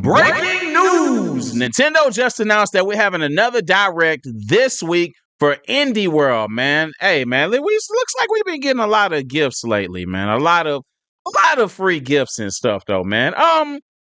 Breaking news! Nintendo just announced that we're having another direct this week for Indie World, man. Hey, man, looks like we've been getting a lot of gifts lately, man. A lot of free gifts and stuff, though, man.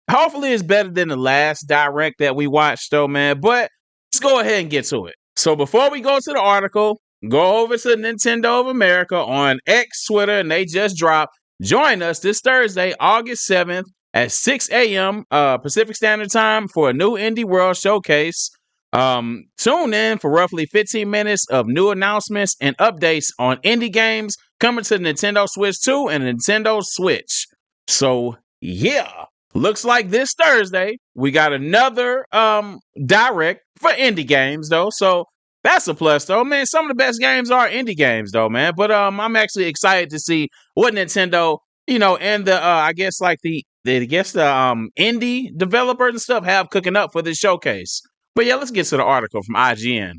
Hopefully it's better than the last direct that we watched, though, man. But let's go ahead and get to it. So before we go to the article, go over to Nintendo of America on X, Twitter, and they just dropped. Join us this Thursday, August 7th at 6 a.m. Pacific Standard Time for a new Indie World showcase. Tune in for roughly 15 minutes of new announcements and updates on indie games coming to Nintendo Switch 2 and Nintendo Switch. So, yeah, looks like this Thursday we got another direct for indie games, though. So that's a plus, though, man. Some of the best games are indie games, though, man. But I'm actually excited to see what Nintendo, and the I guess like the indie developers and stuff have cooking up for this showcase. But yeah, let's get to the article from IGN.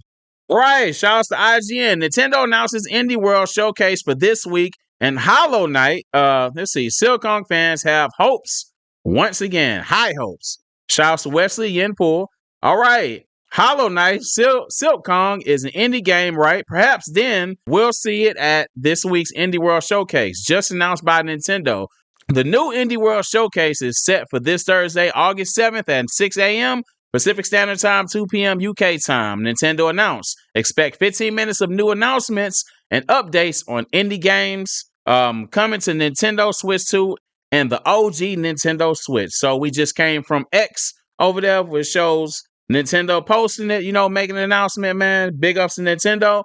Right, shout out to IGN. Nintendo announces Indie World Showcase for this week, and Hollow Knight. Let's see, Silk Kong fans have hopes once again, high hopes. Shout out to Wesley Yenpool. All right, Hollow Knight, Silk Kong is an indie game, right? Perhaps then we'll see it at this week's Indie World Showcase, just announced by Nintendo. The new Indie World Showcase is set for this Thursday, August 7th at 6 a.m. Pacific Standard Time, 2 p.m. UK time. Nintendo announced. Expect 15 minutes of new announcements and updates on indie games coming to Nintendo Switch 2 and the OG Nintendo Switch. So we just came from X over there, which shows Nintendo posting it, making an announcement, man. Big ups to Nintendo.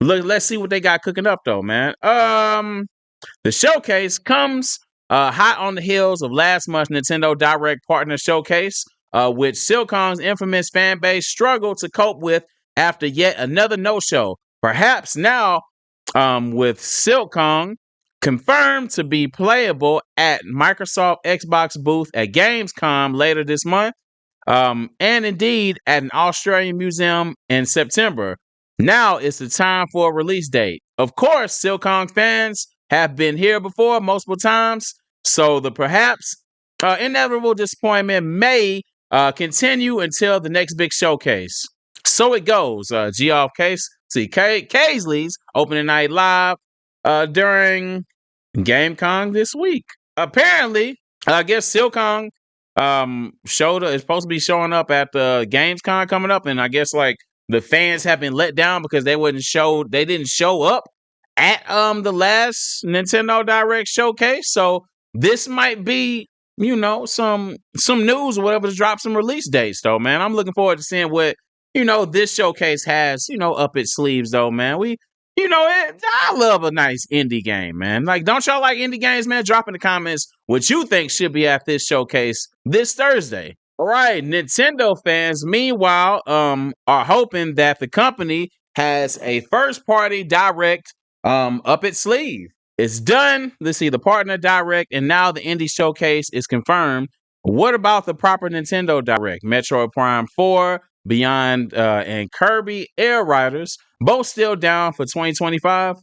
Look, let's see what they got cooking up, though, man. The showcase comes hot on the heels of last month's Nintendo Direct Partner Showcase, which Silk Kong's infamous fan base struggled to cope with after yet another no-show. Perhaps now, with Silk Kong confirmed to be playable at Microsoft Xbox booth at Gamescom later this month, and indeed at an Australian museum in September. Now it's the time for a release date. Of course, Silk Kong fans have been here before multiple times, so the perhaps inevitable disappointment may continue until the next big showcase. So it goes. G off case. See, Kaisley's opening night live during GameCon this week. Apparently, I guess Silk Kong is supposed to be showing up at the Gamescom coming up, and I guess like the fans have been let down because they didn't show up at the last Nintendo Direct showcase. So this might be some news or whatever to drop some release dates, though, man. I'm looking forward to seeing what this showcase has up its sleeves, though, man. I love a nice indie game, man. Like, don't y'all like indie games, man? Drop in the comments what you think should be at this showcase this Thursday. All right, Nintendo fans, meanwhile, are hoping that the company has a first-party direct up its sleeve. It's done. Let's see, the partner direct, and now the indie showcase is confirmed. What about the proper Nintendo Direct? Metroid Prime 4, Beyond, and Kirby Air Riders, both still down for 2025,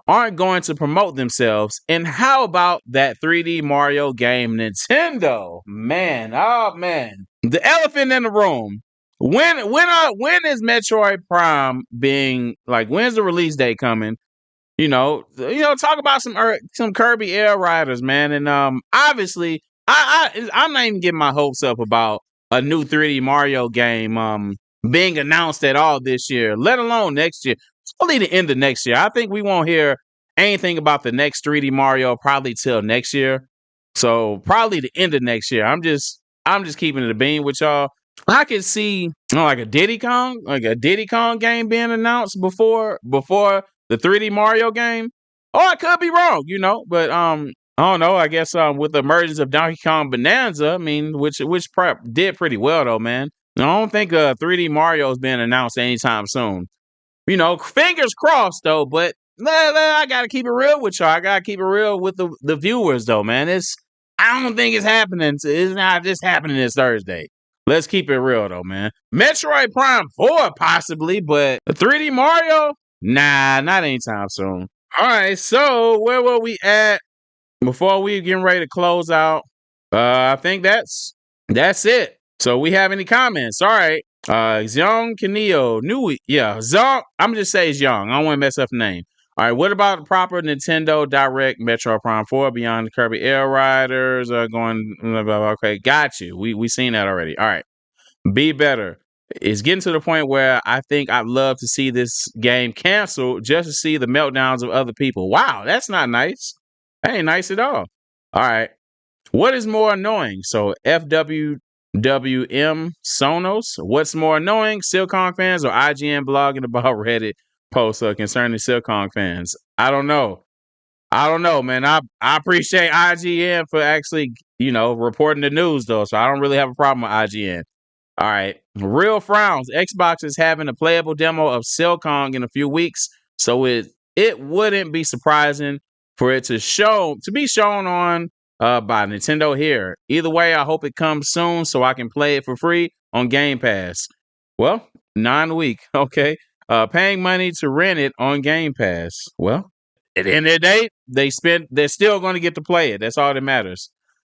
aren't going to promote themselves. And how about that 3D Mario game, Nintendo? Man, oh man. The elephant in the room. When is Metroid Prime being, like, when's the release date coming? Talk about some Kirby Air Riders, man. And obviously, I'm not even getting my hopes up about a new 3D Mario game being announced at all this year, let alone next year. Probably the end of next year. I think we won't hear anything about the next 3D Mario probably till next year. So probably the end of next year. I'm just keeping it a bean with y'all. I could see like a Diddy Kong game being announced before the 3D Mario game. Oh, I could be wrong, but I don't know. I guess with the emergence of Donkey Kong Bonanza, I mean, which prep did pretty well though, man. I don't think 3D Mario is being announced anytime soon. Fingers crossed though, but I gotta keep it real with y'all. I gotta keep it real with the viewers though, man. I don't think it's happening. It's not just happening this Thursday. Let's keep it real though, man. Metroid Prime 4 possibly, but 3D Mario? Nah, not anytime soon. All right, so where were we at before we getting ready to close out? I think that's That's it. So we have any comments? All right. Xiong Kaneo, Zong. I'm just say it's Young. I don't want to mess up the name. All right. What about the proper Nintendo Direct Metro Prime 4 Beyond the Kirby Air Riders are going? Blah, blah, blah. Okay, got you. We seen that already. All right. Be better. It's getting to the point where I think I'd love to see this game canceled just to see the meltdowns of other people. Wow, that's not nice. That ain't nice at all. All right. What is more annoying? So FWWM Sonos. What's more annoying? Silcon fans or IGN blogging about Reddit posts concerning Silcon fans? I don't know. I don't know, man. I appreciate IGN for actually, reporting the news though. So I don't really have a problem with IGN. All right. Real frowns. Xbox is having a playable demo of Silcon in a few weeks, so it wouldn't be surprising for it to be shown on by Nintendo here. Either way, I hope it comes soon so I can play it for free on Game Pass. Well, 9 week, okay. Paying money to rent it on Game Pass. Well, at the end of the day, they're still going to get to play it. That's all that matters.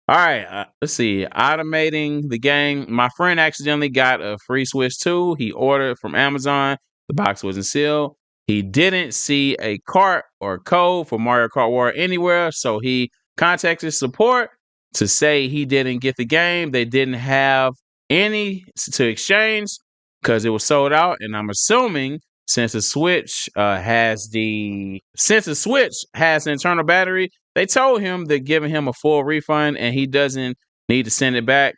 All right, let's see. Automating the game. My friend accidentally got a free Switch 2. He ordered from Amazon. The box wasn't sealed. He didn't see a cart or code for Mario Kart War anywhere, so he contacted support to say he didn't get the game. They didn't have any to exchange because it was sold out. And I'm assuming since the Switch has the internal battery, they told him they're giving him a full refund and he doesn't need to send it back.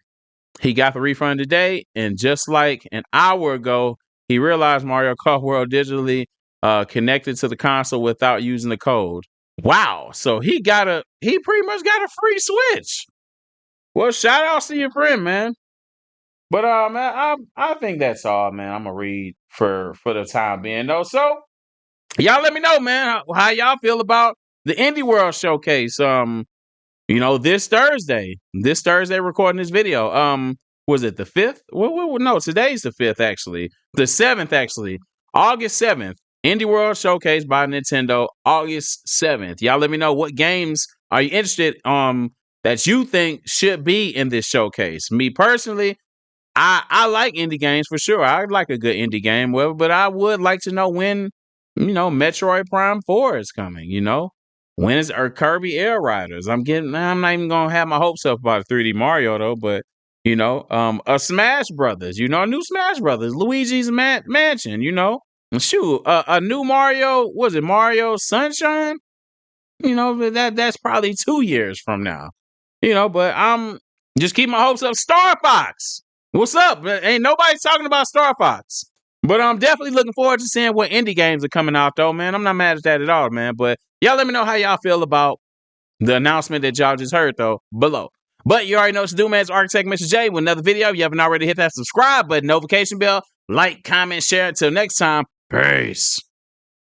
He got the refund today, and just like an hour ago, he realized Mario Kart World digitally connected to the console without using the code. Wow! So he pretty much got a free Switch. Well, shout out to your friend, man. But man, I think that's all, man. I'm gonna read for the time being though. So y'all let me know, man, how y'all feel about the Indie World Showcase. This Thursday. This Thursday, recording this video. Was it the 5th? Well, no, today's the 5th, actually. The 7th, actually. August 7th. Indie World Showcase by Nintendo, August 7th. Y'all let me know what games are you interested that you think should be in this showcase. Me personally, I like indie games for sure. I like a good indie game, but I would like to know when, Metroid Prime 4 is coming, When is Kirby Air Riders? I'm not even gonna have my hopes up about a 3D Mario though, but a Smash Brothers, a new Smash Brothers, Luigi's Mansion, Shoot, a new Mario, was it Mario Sunshine? That's probably 2 years from now. But I'm just keep my hopes up. Star Fox. What's up? Ain't nobody talking about Star Fox. But I'm definitely looking forward to seeing what indie games are coming out, though, man. I'm not mad at that at all, man. But y'all let me know how y'all feel about the announcement that y'all just heard, though, below. But you already know what to do, man. It's Architect Mr. J with another video. If you haven't already hit that subscribe button, notification bell, like, comment, share. Until next time, peace.